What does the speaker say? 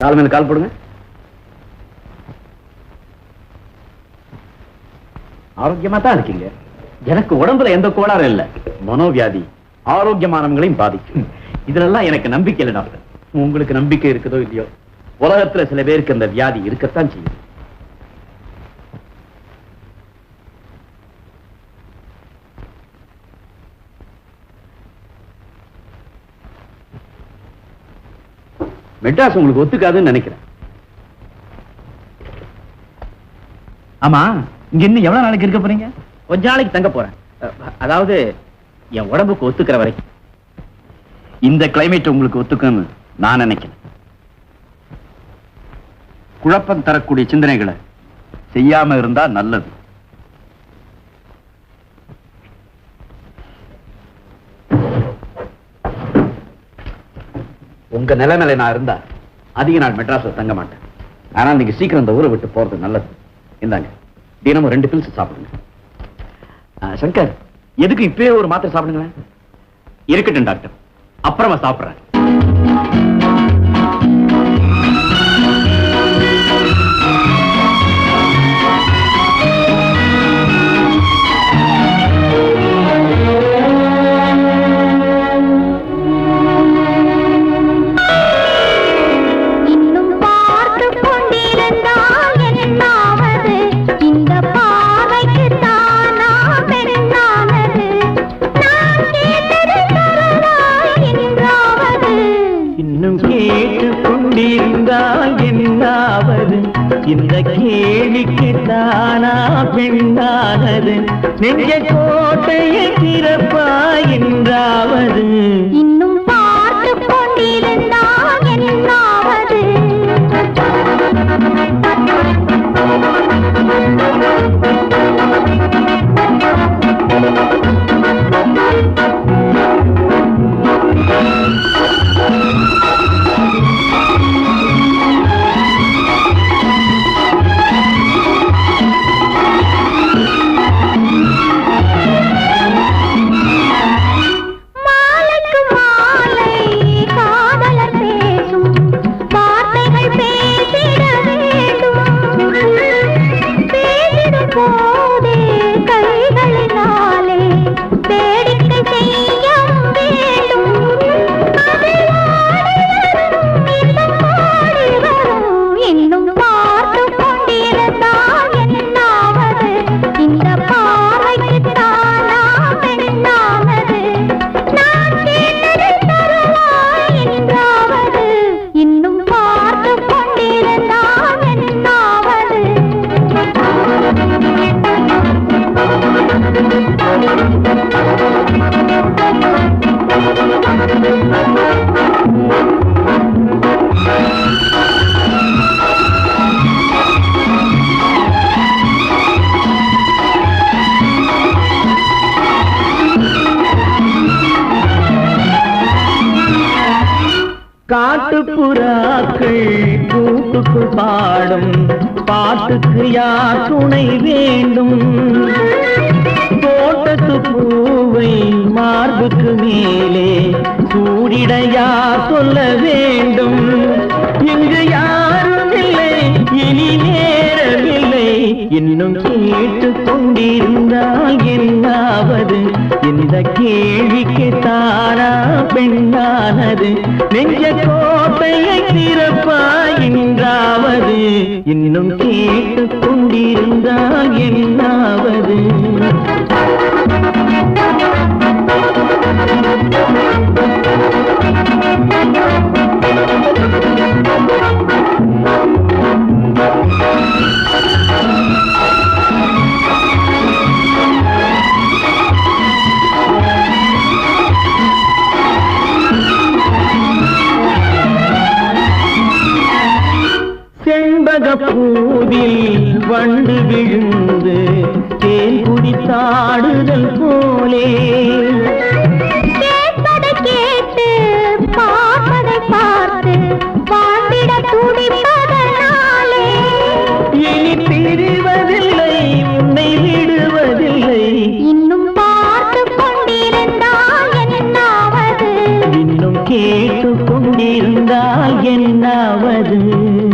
கால் மேல கால் போடுங்க. ஆரோக்கியமா தான் இருக்கீங்க. எனக்கு உடம்புல எந்த கோளாறும் இல்ல. மனோவியாதி ஆரோக்கியமானவங்களையும் பாதிக்கும். இதெல்லாம் எனக்கு நம்பிக்கை இல்லை டாக்டர். உங்களுக்கு நம்பிக்கை இருக்குதோ இல்லையோ, உலகத்துல சில பேருக்கு அந்த வியாதி இருக்கத்தான் செய்யும். மெட்ராஸ் உங்களுக்கு ஒத்துக்காதுன்னு நினைக்கிறேன். ஆமா, இங்க இன்னும் எவ்வளவு நாளைக்கு இருக்க போறீங்க? கொஞ்ச நாளைக்கு தங்க போறேன். அதாவது என் உடம்புக்கு ஒத்துக்கிற வரைக்கும். இந்த கிளைமேட் உங்களுக்கு ஒத்துக்குன்னு நான் நினைக்கிறேன். குழப்பம் தரக்கூடிய சிந்தனைகளை செய்யாம இருந்தா நல்லது. உங்க நிலைமையில நான் இருந்தா அதிக நாள் மெட்ராஸ்ல தங்க மாட்டேன். ஆனால் நீங்க சீக்கிரம் இந்த ஊரை விட்டு போறது நல்லது. இந்தாங்க, தினமும் 2 பில்ஸ் சாப்பிடுங்க. சங்கர், எதுக்கு இப்பவே ஒரு மாத்திரை சாப்பிடுங்களேன்? இருக்கட்டும் டாக்டர், அப்புறமா சாப்பிடுறேன். இந்த கேள்விக்கு தானா பெண்ணானது, நெஞ்ச கோட்டையை திறப்பாயின்றாவது, இன்னும் பார்த்து கொண்டிருந்தால் என்னாவது. காட்டுப்புறாக்கள் கூட்டுக்கு பாடும் பாட்டுக்கு யார் துணை வேண்டும்? தோட்டத்து பூவை மார்புக்கு மேலே சூடிட யார் சொல்ல வேண்டும்? இங்கு யாரும் இல்லை, இனி நேரமில்லை, இன்னும் கேட்டுக் கொண்டிருந்தால் என்னாவது? இந்த கேள்விக்கு தானா பெண்ணானது, நெஞ்ச கோட்டையை திறப்பாயின்றாவது, இன்னும் கேட்டுக் கொண்டிருந்தால் என்னாவது? பூவில் வண்டு விழுந்து தேன் குடித்தாடுதல் போலே, கேட்பதை கேட்டு பார்ப்பதை பார்த்து வாழ்ந்திட துடிப்பதனாலே, இனி பிரிவதில்லை, உன்னை விடுவதில்லை, இன்னும் பார்த்து கொண்டிருந்தால் என்னாவது? இன்னும் கேட்டு கொண்டிருந்தால் என்னாவது? வரும்